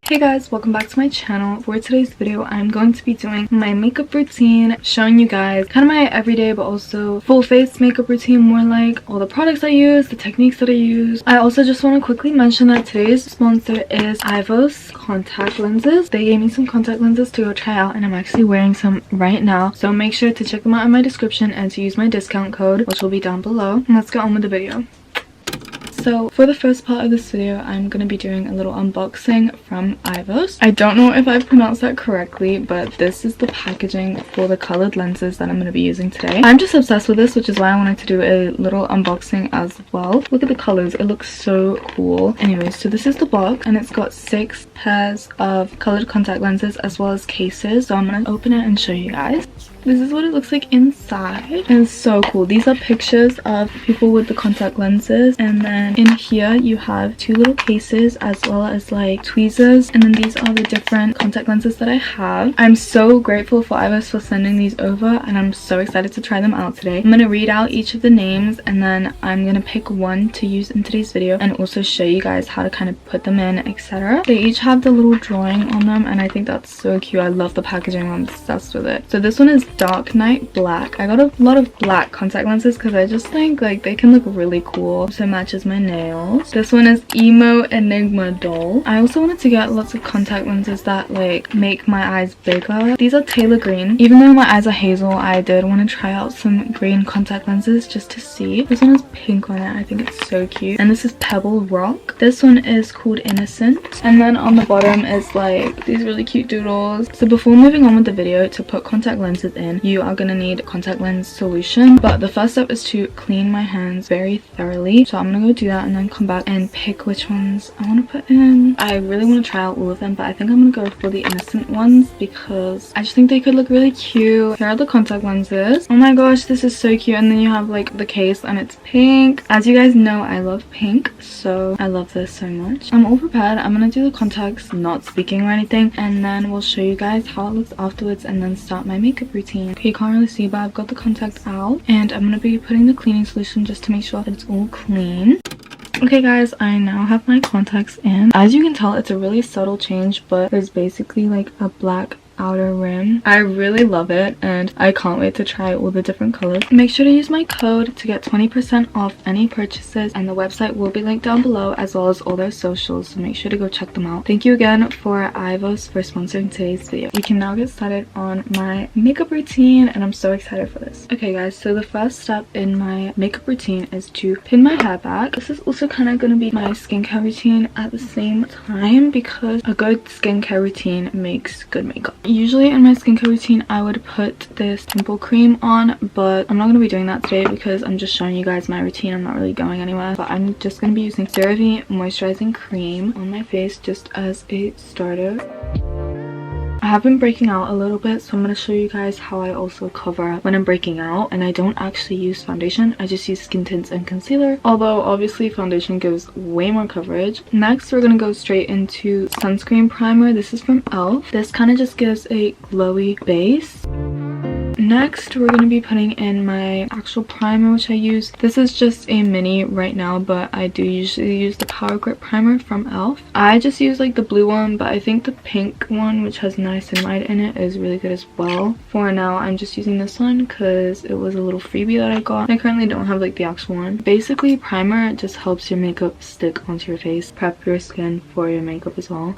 Hey guys, welcome back to my channel. For today's video, I'm going to be doing my makeup routine, showing you guys kind of my everyday but also full face makeup routine, more like all the products I use, the techniques that I use. I also just want to quickly mention that today's sponsor is EYEVOS contact lenses. They gave me some contact lenses to go try out and I'm actually wearing some right now. So make sure to check them out in my description and to use my discount code, which will be down below. And let's get on with the video. So for the first part of this video, I'm going to be doing a little unboxing from EYEVOS. I don't know if I pronounced that correctly, but this is the packaging for the colored lenses that I'm going to be using today. I'm just obsessed with this, which is why I wanted to do a little unboxing as well. Look at the colors, it looks so cool. Anyways, so this is the box and it's got 6 pairs of colored contact lenses as well as cases. So I'm going to open it and show you guys. This is what it looks like inside. It's so cool. These are pictures of people with the contact lenses, and then in here you have 2 little cases as well as like tweezers, and then these are the different contact lenses that I have. I'm so grateful for EYEVOS for sending these over and I'm so excited to try them out today. I'm going to read out each of the names and then I'm going to pick one to use in today's video and also show you guys how to kind of put them in, etc. They each have the little drawing on them and I think that's so cute. I love the packaging. I'm obsessed with it. So this one is Dark Night Black. I got a lot of black contact lenses because I just think like they can look really cool, so it matches my nails. This one is Emo Enigma Doll. I also wanted to get lots of contact lenses that like make my eyes bigger. These are Taylor Green. Even though my eyes are hazel, I did want to try out some green contact lenses just to see. This one has pink on it. I think it's so cute. And this is Pebble Rock. This one is called Innocent. And then on the bottom is like these really cute doodles. So before moving on with the video, to put contact lenses in, you are going to need contact lens solution, but the first step is to clean my hands very thoroughly. So I'm gonna go do that and then come back and pick which ones I want to put in. I really want to try out all of them, but I think I'm gonna go for the Innocent ones because I just think they could look really cute. Here are the contact lenses. Oh my gosh, this is so cute. And then you have like the case and it's pink. As you guys know, I love pink, so I love this so much. I'm all prepared. I'm gonna do the contacts not speaking or anything, and then we'll show you guys how it looks afterwards and then start my makeup routine. Okay, you can't really see, but I've got the contact out and I'm gonna be putting the cleaning solution just to make sure that it's all clean. Okay guys, I now have my contacts in. As you can tell, it's a really subtle change, but there's basically like a black outer rim. I really love it and I can't wait to try all the different colors. Make sure to use my code to get 20% off any purchases, and the website will be linked down below as well as all their socials, so make sure to go check them out. Thank you again for EYEVOS for sponsoring today's video. We can now get started on my makeup routine and I'm so excited for this. Okay guys, so the first step in my makeup routine is to pin my hair back. This is also kind of going to be my skincare routine at the same time because a good skincare routine makes good makeup. Usually in my skincare routine I would put this pimple cream on, but I'm not going to be doing that today because I'm just showing you guys my routine. I'm not really going anywhere, but I'm just going to be using CeraVe moisturizing cream on my face just as a starter. I have been breaking out a little bit, so I'm going to show you guys how I also cover up when I'm breaking out, and I don't actually use foundation. I just use skin tints and concealer, although obviously foundation gives way more coverage. Next we're going to go straight into sunscreen primer. This is from ELF. This kind of just gives a glowy base. Next we're going to be putting in my actual primer, which I use. This is just a mini right now, but I do usually use the Power Grip primer from ELF. I just use like the blue one, but I think the pink one, which has niacinamide in it, is really good as well. For now I'm just using this one because it was a little freebie that I got. I currently don't have like the actual one. Basically, primer just helps your makeup stick onto your face, prep your skin for your makeup as well.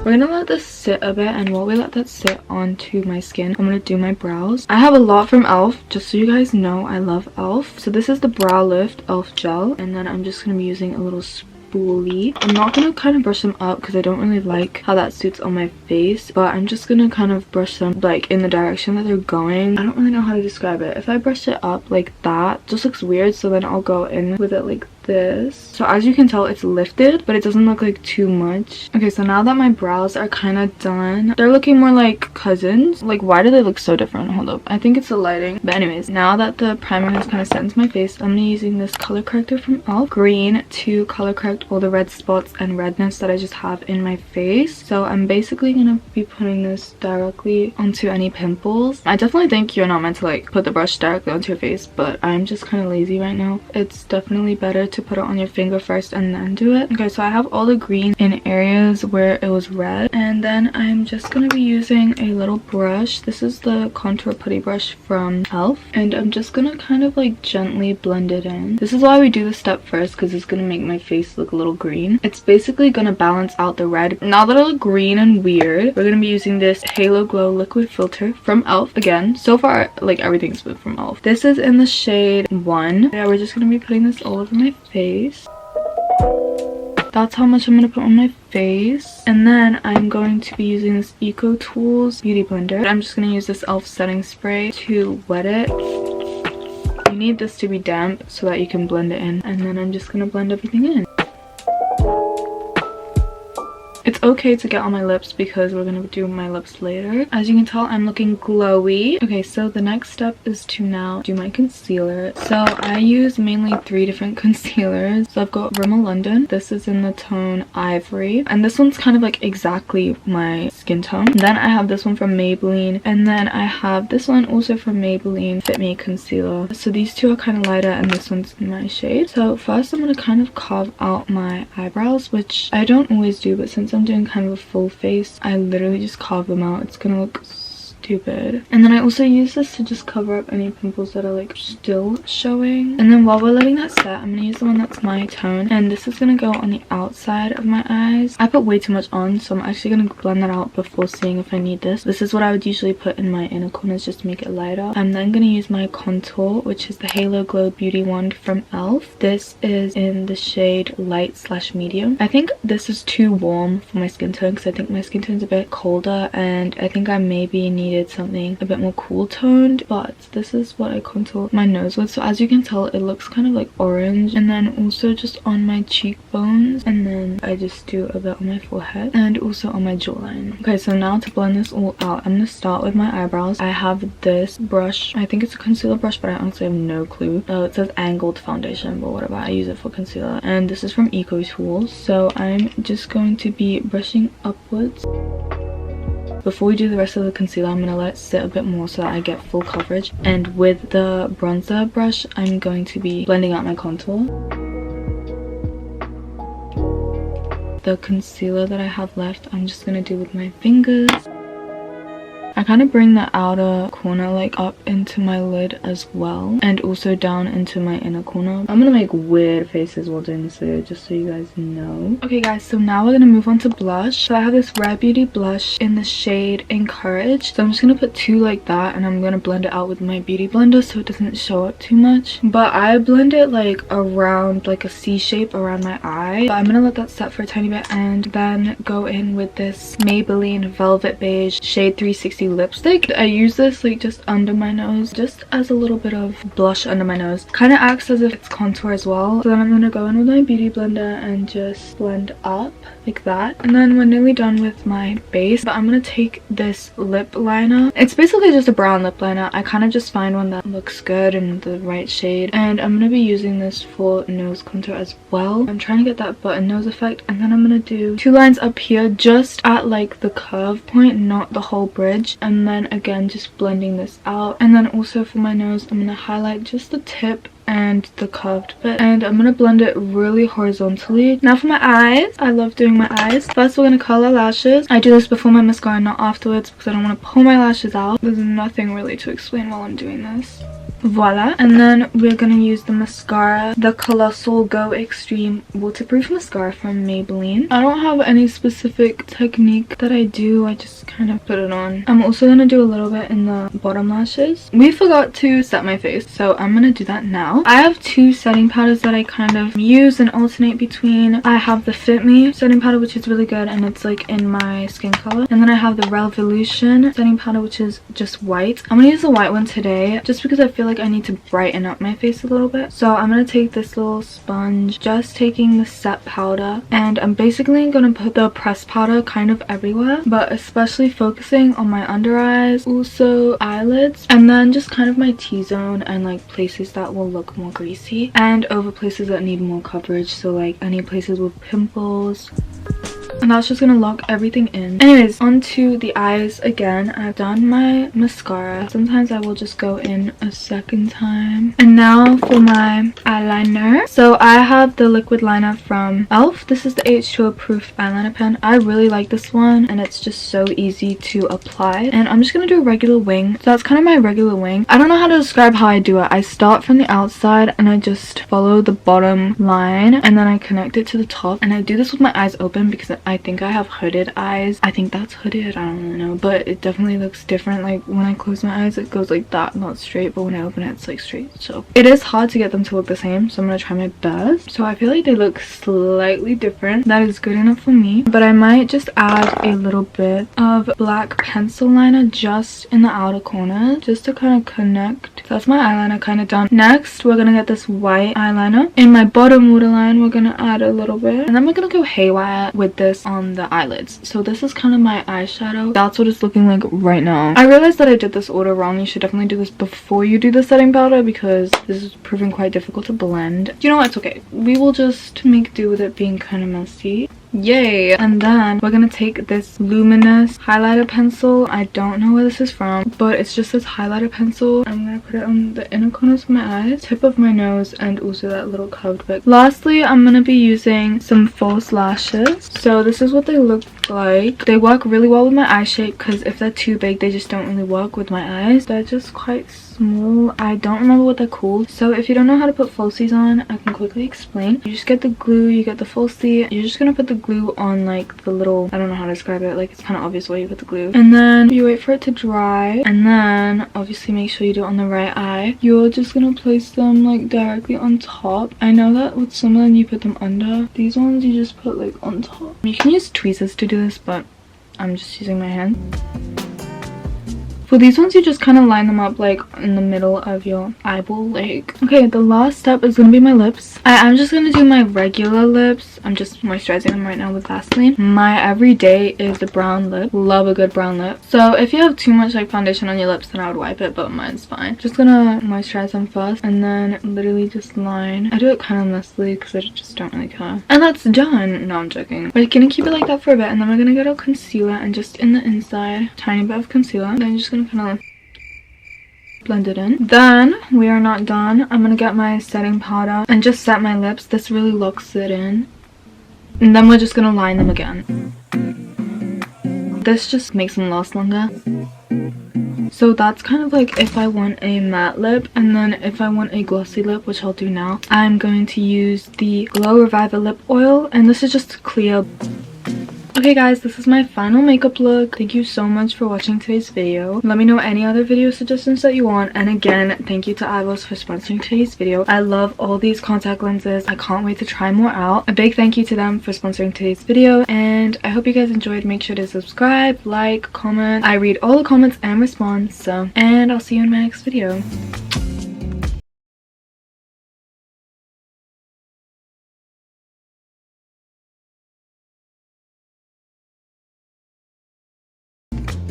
We're gonna let this sit a bit, and while we let that sit onto my skin, I'm gonna do my brows. I have a lot from ELF, just so you guys know I love ELF. So this is the Brow Lift ELF Gel, and then I'm just gonna be using a little spoolie. I'm not gonna kind of brush them up because I don't really like how that suits on my face, but I'm just gonna kind of brush them like in the direction that they're going. I don't really know how to describe it. If I brush it up like that, it just looks weird, so then I'll go in with it like this. So as you can tell, it's lifted, but it doesn't look like too much. Okay, so now that my brows are kind of done, they're looking more like cousins. Like, why do they look so different? Hold up, I think it's the lighting. But anyways, now that the primer has kind of set into my face, I'm gonna be using this color corrector from ELF, green, to color correct out all the red spots and redness that I just have in my face. So I'm basically gonna be putting this directly onto any pimples. I definitely think you're not meant to like put the brush directly onto your face, but I'm just kind of lazy right now. It's definitely better to put it on your finger first and then do it. Okay, so I have all the green in areas where it was red, and then I'm just gonna be using a little brush. This is the contour putty brush from ELF, and I'm just gonna kind of like gently blend it in. This is why we do this step first, because it's gonna make my face look a little green. It's basically gonna balance out the red. Now that I look green and weird, we're gonna be using this Halo Glow liquid filter from ELF. Again, so far like everything's been from ELF. This is in the shade 1. Yeah, we're just gonna be putting this all over my face. That's how much I'm going to put on my face. And then I'm going to be using this Eco Tools Beauty Blender. I'm just going to use this ELF setting spray to wet it. You need this to be damp so that you can blend it in. And then I'm just going to blend everything in. It's okay to get on my lips because we're gonna do my lips later. As you can tell, I'm looking glowy. Okay, so the next step is to now do my concealer. So I use mainly 3 different concealers. So I've got Rimmel London. This is in the tone Ivory, and this one's kind of like exactly my skin tone. Then I have this one from Maybelline, and then I have this one also from Maybelline Fit Me Concealer. So these two are kind of lighter, and this one's in my shade. So first I'm gonna kind of carve out my eyebrows, which I don't always do, but since I'm doing kind of a full face, I literally just carve them out. It's gonna look stupid. And then I also use this to just cover up any pimples that are like still showing. And then while we're letting that set, I'm gonna use the one that's my tone, and this is gonna go on the outside of my eyes. I put way too much on, so I'm actually gonna blend that out before seeing if I need this. This is what I would usually put in my inner corners just to make it lighter. I'm then gonna use my contour, which is the Halo Glow Beauty Wand from ELF. This is in the shade light/medium. I think this is too warm for my skin tone because I think my skin tone's a bit colder, and I think I maybe needed something a bit more cool toned, but this is what I contour my nose with. So as you can tell, it looks kind of like orange, and then also just on my cheekbones, and then I just do a bit on my forehead and also on my jawline. Okay, so now to blend this all out, I'm gonna start with my eyebrows. I have this brush. I think it's a concealer brush, but I honestly have no clue. It says angled foundation, but whatever, I use it for concealer, and this is from Eco Tools. So I'm just going to be brushing upwards. Before we do the rest of the concealer, I'm going to let it sit a bit more so that I get full coverage. And with the bronzer brush, I'm going to be blending out my contour. The concealer that I have left, I'm just going to do with my fingers. I kind of bring the outer corner like up into my lid as well, and also down into my inner corner. I'm gonna make weird faces while doing this video just so you guys know. Okay guys, so now we're gonna move on to blush. So I have this Rare Beauty blush in the shade Encouraged. So I'm just gonna put 2 like that, and I'm gonna blend it out with my beauty blender so it doesn't show up too much. But I blend it like around like a C shape around my eye. But I'm gonna let that set for a tiny bit and then go in with this Maybelline Velvet Beige shade 360 lipstick. I use this like just under my nose, just as a little bit of blush under my nose. Kind of acts as if it's contour as well. So then I'm gonna go in with my beauty blender and just blend up like that. And then we're nearly done with my base, but I'm gonna take this lip liner. It's basically just a brown lip liner. I kind of just find one that looks good in the right shade, and I'm gonna be using this for nose contour as well. I'm trying to get that button nose effect, and then I'm gonna do 2 lines up here just at like the curve point, not the whole bridge. And then again just blending this out. And then also for my nose, I'm gonna highlight just the tip and the curved bit, and I'm gonna blend it really horizontally. Now for my eyes, I love doing my eyes. First we're gonna curl our lashes. I do this before my mascara, not afterwards, because I don't want to pull my lashes out. There's nothing really to explain while I'm doing this. Voila. And then we're gonna use the mascara, the Colossal Go Extreme Waterproof Mascara from Maybelline. I don't have any specific technique that I do, I just kind of put it on. I'm also gonna do a little bit in the bottom lashes. We forgot to set my face, so I'm gonna do that now. I have 2 setting powders that I kind of use and alternate between. I have the Fit Me setting powder, which is really good, and it's like in my skin color. And then I have the Revolution setting powder, which is just white. I'm gonna use the white one today just because I feel like like I need to brighten up my face a little bit. So I'm gonna take this little sponge, just taking the set powder, and I'm basically gonna put the pressed powder kind of everywhere, but especially focusing on my under eyes, also eyelids, and then just kind of my T-zone and like places that will look more greasy, and over places that need more coverage, so like any places with pimples. And that's just gonna lock everything in. Anyways, onto the eyes again. I've done my mascara. Sometimes I will just go in a second time. And now for my eyeliner. So I have the liquid liner from e.l.f. This is the H2O proof eyeliner pen. I really like this one, and it's just so easy to apply. And I'm just gonna do a regular wing. So that's kind of my regular wing. I don't know how to describe how I do it. I start from the outside and I just follow the bottom line, and then I connect it to the top. And I do this with my eyes open because I think I have hooded eyes. I think that's hooded, I don't really know, but it definitely looks different. Like when I close my eyes it goes like that, not straight, but when I open it it's like straight. So it is hard to get them to look the same, so I'm gonna try my best. So I feel like they look slightly different. That is good enough for me, but I might just add a little bit of black pencil liner just in the outer corners, just to kind of connect. So that's my eyeliner kind of done. Next we're gonna get this white eyeliner. In my bottom waterline we're gonna add a little bit, and then we're gonna go haywire with this on the eyelids. So this is kind of my eyeshadow. That's what it's looking like right now. I realized that I did this order wrong. You should definitely do this before you do the setting powder, because this is proving quite difficult to blend. You know what, it's okay. We will just make do with it being kind of messy. Yay! And then we're gonna take this luminous highlighter pencil. I don't know where this is from, but it's just this highlighter pencil. I'm gonna put it on the inner corners of my eyes, tip of my nose, and also that little curved bit. Lastly, I'm gonna be using some false lashes. So this is what they look like. They work really well with my eye shape, because if they're too big they just don't really work with my eyes. They're just quite small. I don't remember what they're called. So if you don't know how to put falsies on, I can quickly explain. You just get the glue, you get the falsie. You're just gonna put the glue on like the little, I don't know how to describe it, like it's kind of obvious where you put the glue, and then you wait for it to dry, and then obviously make sure you do it on the right eye. You're just gonna place them like directly on top. I know that with some of them you put them under. These ones you just put like on top. You can use tweezers to do this, but I'm just using my hand. For these ones, you just kind of line them up like in the middle of your eyeball like. Okay, the last step is gonna be my lips. I'm just gonna do my regular lips. I'm just moisturizing them right now with Vaseline. My everyday is the brown lip. Love a good brown lip. So if you have too much like foundation on your lips, then I would wipe it, but mine's fine. Just gonna moisturize them first, and then literally just line. I do it kind of messily because I just don't really care. And that's done. No, I'm joking. We're gonna keep it like that for a bit, and then we're gonna get our concealer, and just in the inside, tiny bit of concealer. Then you're just gonna kind of blend it in. Then we are not done. I'm gonna get my setting powder and just set my lips. This really locks it in, and then we're just gonna line them again. This just makes them last longer. So that's kind of like if I want a matte lip, and then if I want a glossy lip, which I'll do now, I'm going to use the Glow Reviver lip oil, and this is just clear. Okay guys, this is my final makeup look. Thank you so much for watching today's video. Let me know any other video suggestions that you want, and again, thank you to EYEVOS for sponsoring today's video. I love all these contact lenses. I can't wait to try more out. A big thank you to them for sponsoring today's video, and I hope you guys enjoyed. Make sure to subscribe, like, comment. I read all the comments and respond, and I'll see you in my next video.